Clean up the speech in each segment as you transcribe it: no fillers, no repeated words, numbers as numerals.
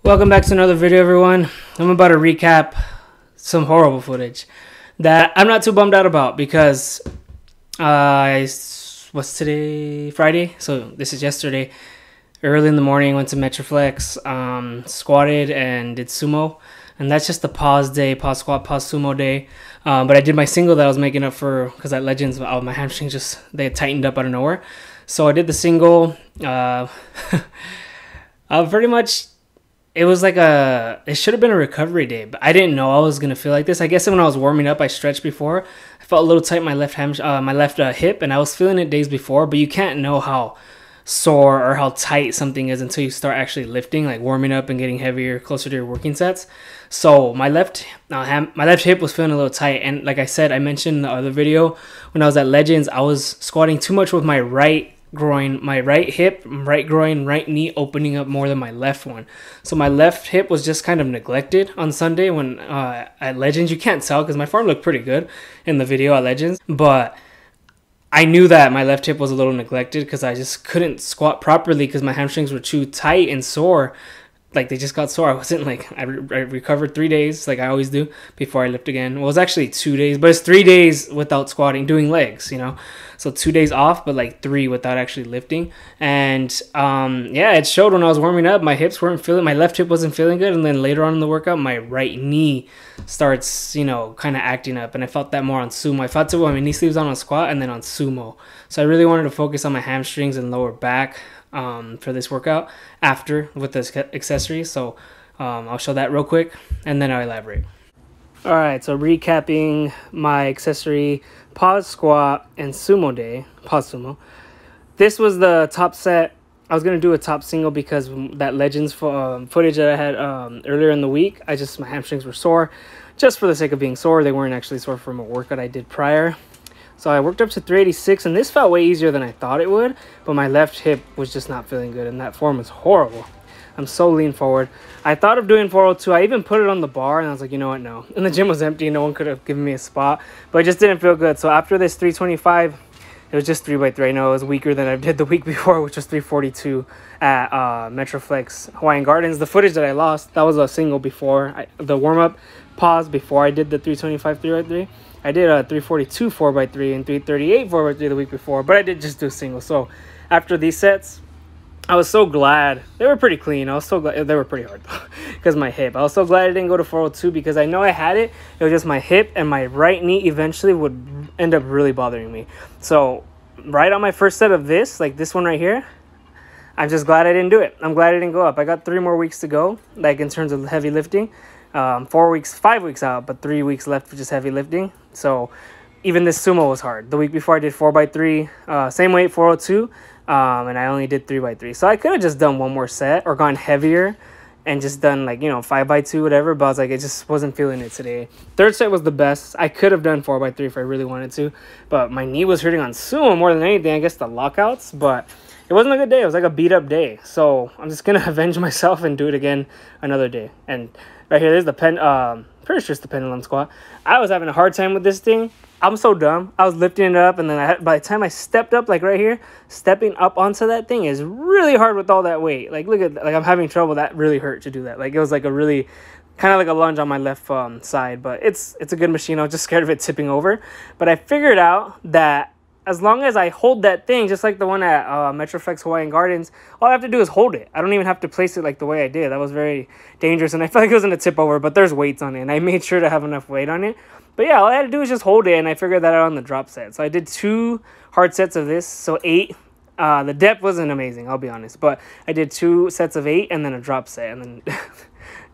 Welcome back to another video, everyone. I'm about to recap some horrible footage that I'm not too bummed out about because what's today? Friday? So this is yesterday. Early in the morning, went to Metroflex, squatted and did sumo. And that's just the pause day, pause squat, pause sumo day. But I did my single that I was making up for, because at Legends, my hamstrings just, they had tightened up out of nowhere. So I did the single. Pretty much, it was like it should have been a recovery day, but I didn't know I was going to feel like this. I guess when I was warming up, I stretched before. I felt a little tight in my left hip, and I was feeling it days before, but you can't know how sore or how tight something is until you start actually lifting, like warming up and getting heavier, closer to your working sets. So my left hip was feeling a little tight, and like I said, I mentioned in the other video, when I was at Legends, I was squatting too much with my right groin, my right hip, right groin, right knee opening up more than my left one. So my left hip was just kind of neglected on Sunday when at Legends. You can't tell because my form looked pretty good in the video at Legends, but I knew that my left hip was a little neglected because I just couldn't squat properly because my hamstrings were too tight and sore. Like, they just got sore. I wasn't like, I recovered 3 days like I always do before I lift again. Well, it was actually 2 days, but it's 3 days without squatting, doing legs, you know. So 2 days off, but like 3 without actually lifting. And yeah, it showed when I was warming up. My hips weren't feeling, my left hip wasn't feeling good. And then later on in the workout, my right knee starts, you know, kind of acting up. And I felt that more on sumo. I felt it when my knee sleeves on squat and then on sumo. So I really wanted to focus on my hamstrings and lower back for this workout after with the accessories. So I'll show that real quick and then I'll elaborate. All right, so recapping my accessory pause squat and sumo day, pause sumo. This was the top set. I was gonna do a top single because that Legends footage that I had earlier in the week, my hamstrings were sore just for the sake of being sore. They weren't actually sore from a workout I did prior. So I worked up to 386, and this felt way easier than I thought it would, but my left hip was just not feeling good, and that form was horrible. I'm so lean forward. I thought of doing 402. I even put it on the bar, and I was like, you know what, no. And the gym was empty. No one could have given me a spot, but it just didn't feel good. So after this 325, it was just 3x3. I know it was weaker than I did the week before, which was 342 at Metroflex Hawaiian Gardens. The footage that I lost, that was a single before. The warm-up pause before I did the 325 3x3. I did a 342 4x3 and 338 4x3 the week before, but I did just do a single. So after these sets, I was so glad. They were pretty clean. I was so glad. They were pretty hard though, because my hip. I was so glad I didn't go to 402 because I know I had it. It was just my hip and my right knee eventually would end up really bothering me. So right on my first set of this, like this one right here, I'm just glad I didn't do it. I'm glad I didn't go up. I got 3 more weeks to go, like in terms of heavy lifting. 5 weeks out, but 3 weeks left for just heavy lifting. So even this sumo was hard. The week before I did 4x3, same weight, 402, and I only did 3x3. So I could have just done one more set or gone heavier and just done like, you know, 5x2, whatever, but I was like, it just wasn't feeling it today. Third set was the best. I could have done 4x3 if I really wanted to, but my knee was hurting on sumo more than anything. I guess the lockouts, but it wasn't a good day. It was like a beat up day. So I'm just gonna avenge myself and do it again another day. And right here, there's the pretty sure it's the pendulum squat. I was having a hard time with this thing. I'm so dumb. I was lifting it up, and then by the time I stepped up, like right here, stepping up onto that thing is really hard with all that weight. Like, look at, like, I'm having trouble. That really hurt to do that. Like, it was like a really, kind of like a lunge on my left side, but it's a good machine. I was just scared of it tipping over. But I figured out that as long as I hold that thing, just like the one at Metroflex Hawaiian Gardens, all I have to do is hold it. I don't even have to place it like the way I did. That was very dangerous, and I felt like it was going to tip over, but there's weights on it, and I made sure to have enough weight on it. But yeah, all I had to do was just hold it, and I figured that out on the drop set. So I did 2 hard sets of this, so 8. The depth wasn't amazing, I'll be honest, but I did 2 sets of 8 and then a drop set, and then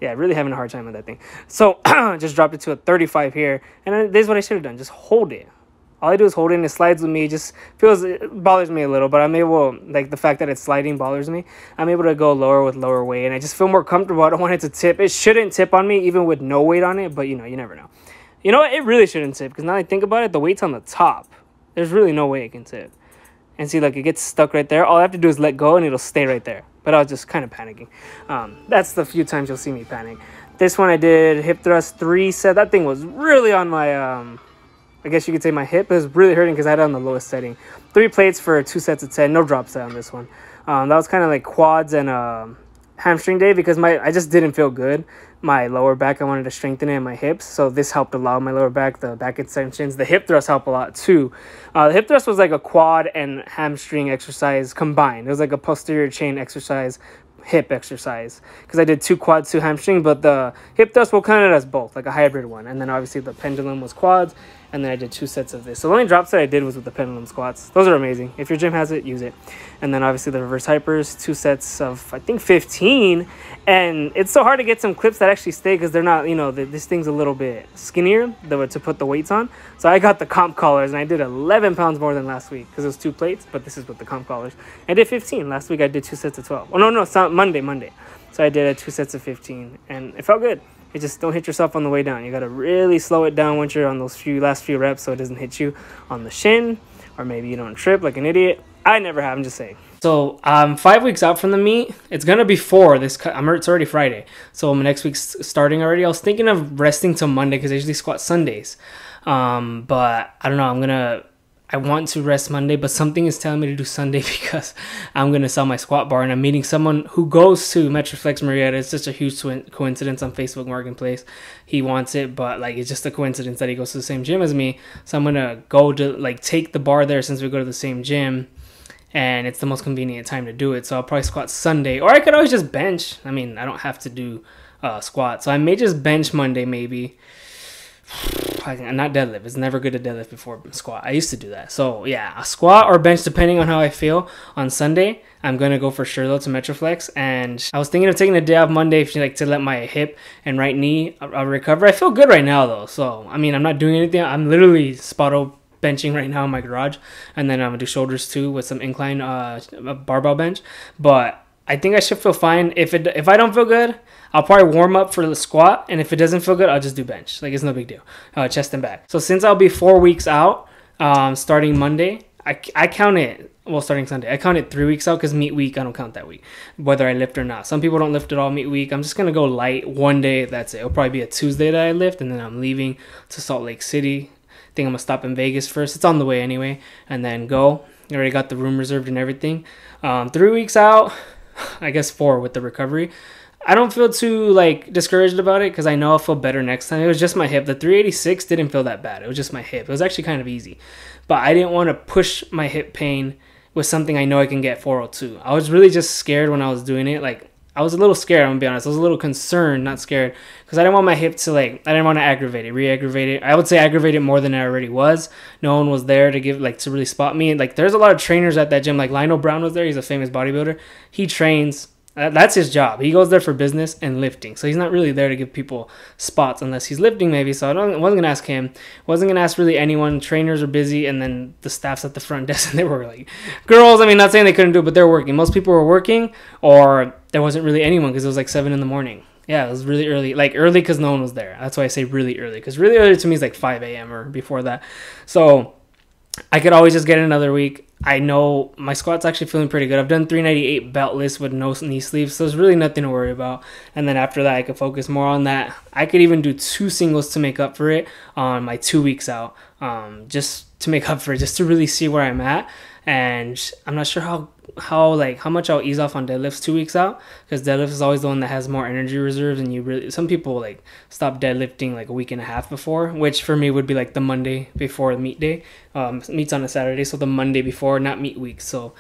yeah, really having a hard time with that thing. So just dropped it to a 35 here, and this is what I should have done. Just hold it. All I do is hold it, and it slides with me. It bothers me a little, but I'm able, like the fact that it's sliding bothers me. I'm able to go lower with lower weight, and I just feel more comfortable. I don't want it to tip. It shouldn't tip on me, even with no weight on it, but you know, you never know. You know what? It really shouldn't tip, because now that I think about it, the weight's on the top. There's really no way it can tip. And see, like, it gets stuck right there. All I have to do is let go, and it'll stay right there. But I was just kind of panicking. That's the few times you'll see me panic. This one I did hip thrust 3 set. That thing was really on my, I guess you could say my hip. It was really hurting because I had it on the lowest setting. 3 plates for 2 sets of 10. No drop set on this one. That was kind of like quads and hamstring day because I just didn't feel good. My lower back, I wanted to strengthen it, and my hips, so this helped a lot. My lower back, the back extensions, the hip thrust help a lot too. The hip thrust was like a quad and hamstring exercise combined. It was like a posterior chain exercise, hip exercise, because I did 2 quads, 2 hamstring, but the hip thrust will count it as both, like a hybrid one. And then obviously the pendulum was quads, and then I did 2 sets of this. So the only drops that I did was with the pendulum squats. Those are amazing. If your gym has it, use it. And then obviously the reverse hypers, 2 sets of I think 15. And it's so hard to get some clips that actually stay because they're not, you know, this thing's a little bit skinnier to put the weights on. So I got the comp collars, and I did 11 pounds more than last week because it was 2 plates, but this is with the comp collars. I did 15. Last week I did 2 sets of 12. Oh, no, it's not Monday. So I did 2 sets of 15, and it felt good. You just don't hit yourself on the way down. You got to really slow it down once you're on those last few reps so it doesn't hit you on the shin, or maybe you don't trip like an idiot. I never have, I'm just saying. So I'm 5 weeks out from the meet. It's going to be 4. It's already Friday. So next week's starting already. I was thinking of resting till Monday because I usually squat Sundays. But I don't know. I want to rest Monday, but something is telling me to do Sunday because I'm going to sell my squat bar, and I'm meeting someone who goes to Metroflex Marietta. It's just a huge coincidence on Facebook Marketplace. He wants it, but like it's just a coincidence that he goes to the same gym as me. So I'm going to go to like take the bar there since we go to the same gym, and it's the most convenient time to do it. So I'll probably squat Sunday, or I could always just bench. I mean, I don't have to do squat. So I may just bench Monday maybe. Not deadlift. It's never good to deadlift before squat. I used to do that. So yeah, a squat or bench depending on how I feel on Sunday. I'm gonna go for sure though to Metroflex, and I was thinking of taking a day off Monday to let my hip and right knee recover. I feel good right now though. So I mean, I'm not doing anything. I'm literally benching right now in my garage, and then I'm gonna do shoulders too with some incline barbell bench. But I think I should feel fine. If I don't feel good, I'll probably warm up for the squat, and if it doesn't feel good, I'll just do bench. Like, it's no big deal. Chest and back. So since I'll be 4 weeks out, starting Monday, I count it. Well, starting Sunday, I count it 3 weeks out because meet week, I don't count that week, whether I lift or not. Some people don't lift at all meet week. I'm just gonna go light one day. That's it. It'll probably be a Tuesday that I lift, and then I'm leaving to Salt Lake City. I think I'm gonna stop in Vegas first. It's on the way anyway, and then go. I already got the room reserved and everything. 3 weeks out. I guess 4 with the recovery. I don't feel too like discouraged about it because I know I'll feel better next time. It was just my hip. The 386 didn't feel that bad. It was just my hip. It was actually kind of easy. But I didn't want to push my hip pain with something I know I can get 402. I was really just scared when I was doing it. Like, I was a little scared, I'm gonna be honest. I was a little concerned, not scared, because I didn't want my hip to I didn't want to aggravate it, re-aggravate it. I would say aggravate it more than it already was. No one was there to to really spot me. And like, there's a lot of trainers at that gym. Like Lionel Brown was there. He's a famous bodybuilder. He trains. That's his job. He goes there for business and lifting. So he's not really there to give people spots unless he's lifting maybe. So I wasn't going to ask him. Wasn't going to ask really anyone. Trainers are busy, and then the staff's at the front desk, and they were like, girls, I mean, not saying they couldn't do it, but they're working. Most people were working, or there wasn't really anyone because it was like 7 in the morning. Yeah, it was really early. Like early because no one was there. That's why I say really early, because really early to me is like 5 a.m. or before that. So I could always just get another week. I know my squat's actually feeling pretty good. I've done 398 beltless with no knee sleeves, so there's really nothing to worry about. And then after that, I could focus more on that. I could even do 2 singles to make up for it on my 2 weeks out, just to make up for it, just to really see where I'm at. And I'm not sure how much I'll ease off on deadlifts 2 weeks out, because deadlift is always the one that has more energy reserves, and some people like stop deadlifting like a week and a half before, which for me would be like the Monday before the meet day. Meet's on a Saturday, so the Monday before, not meet week. So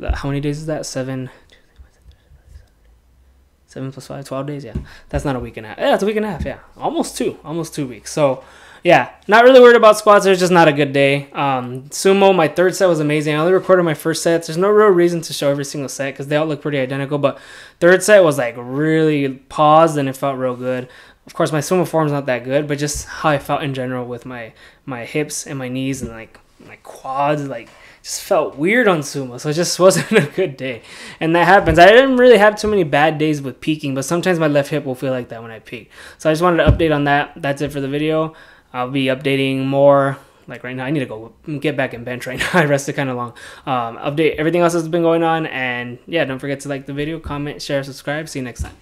how many days is that? 7 plus 5, 12 days. Yeah, that's not a week and a half. Yeah, it's a week and a half. Yeah, almost 2 weeks. So yeah, not really worried about squats. It was just not a good day. Sumo, my 3rd set was amazing. I only recorded my 1st sets. There's no real reason to show every single set because they all look pretty identical. But 3rd set was like really paused, and it felt real good. Of course, my sumo form's not that good, but just how I felt in general with my hips and my knees and like my quads, like just felt weird on sumo. So it just wasn't a good day. And that happens. I didn't really have too many bad days with peaking, but sometimes my left hip will feel like that when I peak. So I just wanted to update on that. That's it for the video. I'll be updating more. Like right now, I need to go get back in bench right now. I rested kind of long. Update everything else that's been going on. And yeah, don't forget to like the video, comment, share, subscribe. See you next time.